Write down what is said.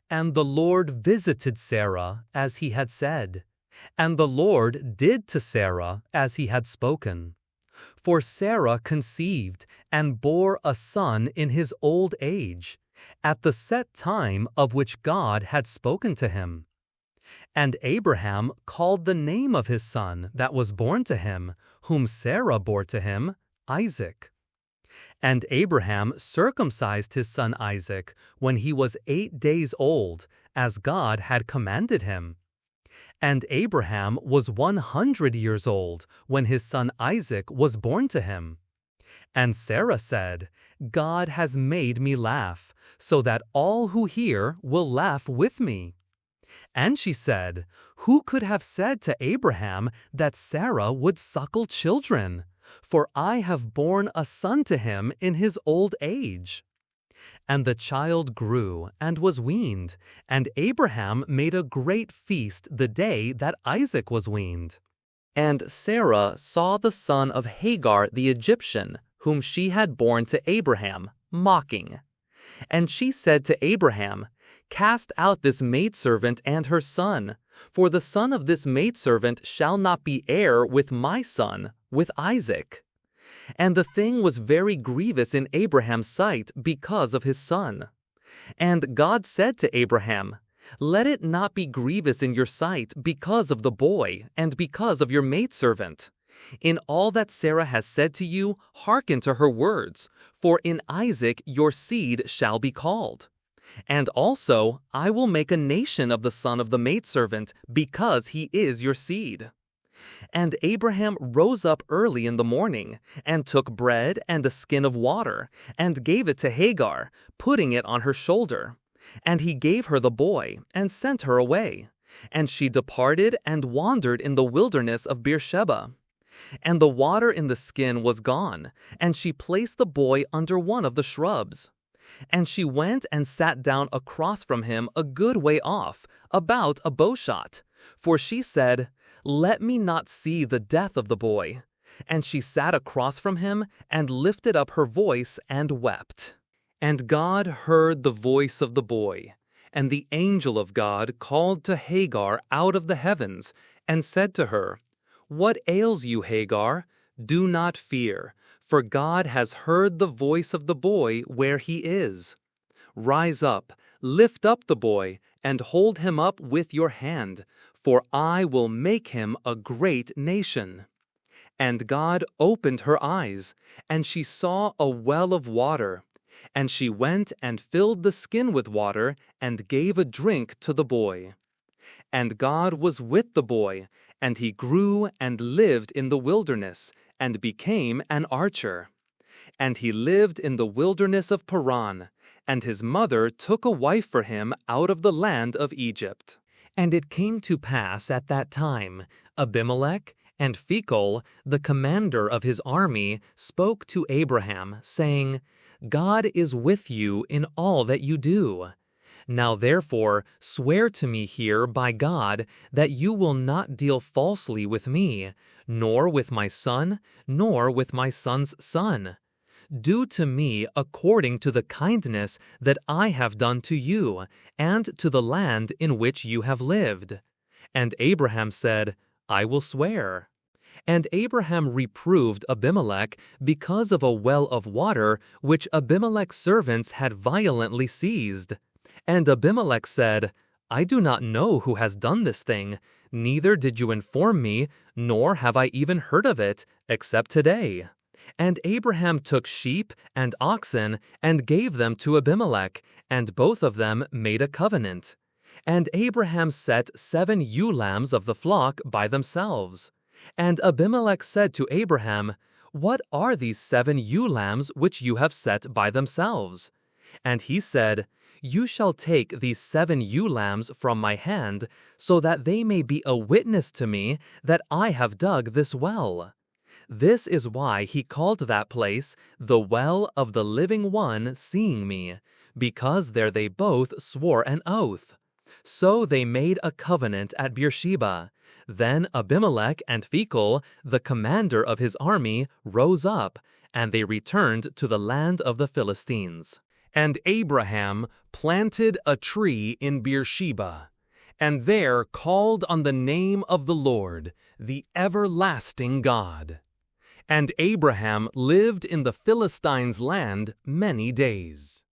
And the Lord visited Sarah as he had said, and the Lord did to Sarah as he had spoken. For Sarah conceived and bore a son in his old age, at the set time of which God had spoken to him. And Abraham called the name of his son that was born to him, whom Sarah bore to him, Isaac. And Abraham circumcised his son Isaac when he was 8 days old, as God had commanded him. And Abraham was 100 years old when his son Isaac was born to him. And Sarah said, God has made me laugh, so that all who hear will laugh with me. And she said, Who could have said to Abraham that Sarah would suckle children? For I have borne a son to him in his old age. And the child grew and was weaned, and Abraham made a great feast the day that Isaac was weaned. And Sarah saw the son of Hagar the Egyptian, whom she had borne to Abraham, mocking. And she said to Abraham, Cast out this maidservant and her son, for the son of this maidservant shall not be heir with my son, with Isaac. And the thing was very grievous in Abraham's sight because of his son. And God said to Abraham, Let it not be grievous in your sight because of the boy and because of your maidservant. In all that Sarah has said to you, hearken to her words, for in Isaac your seed shall be called. And also I will make a nation of the son of the maidservant, because he is your seed. And Abraham rose up early in the morning, and took bread and a skin of water, and gave it to Hagar, putting it on her shoulder. And he gave her the boy, and sent her away. And she departed and wandered in the wilderness of Beersheba. And the water in the skin was gone, and she placed the boy under one of the shrubs. And she went and sat down across from him a good way off, about a bowshot. For she said, Let me not see the death of the boy. And she sat across from him, and lifted up her voice, and wept. And God heard the voice of the boy. And the angel of God called to Hagar out of the heavens, and said to her, What ails you, Hagar? Do not fear, for God has heard the voice of the boy where he is. Rise up, lift up the boy, and hold him up with your hand, for I will make him a great nation. And God opened her eyes, and she saw a well of water. And she went and filled the skin with water, and gave a drink to the boy. And God was with the boy, and he grew and lived in the wilderness, and became an archer. And he lived in the wilderness of Paran, and his mother took a wife for him out of the land of Egypt. And it came to pass at that time, Abimelech and Phicol, the commander of his army, spoke to Abraham, saying, God is with you in all that you do. Now therefore swear to me here by God that you will not deal falsely with me, nor with my son, nor with my son's son. Do to me according to the kindness that I have done to you, and to the land in which you have lived. And Abraham said, I will swear. And Abraham reproved Abimelech because of a well of water which Abimelech's servants had violently seized. And Abimelech said, I do not know who has done this thing, neither did you inform me, nor have I even heard of it, except today. And Abraham took sheep and oxen and gave them to Abimelech, and both of them made a covenant. And Abraham set 7 ewe lambs of the flock by themselves. And Abimelech said to Abraham, What are these 7 ewe lambs which you have set by themselves? And he said, You shall take these 7 ewe lambs from my hand, so that they may be a witness to me that I have dug this well. This is why he called that place the well of the living one seeing me, because there they both swore an oath. So they made a covenant at Beersheba. Then Abimelech and Phicol, the commander of his army, rose up, and they returned to the land of the Philistines. And Abraham planted a tree in Beersheba, and there called on the name of the Lord, the everlasting God. And Abraham lived in the Philistines' land many days.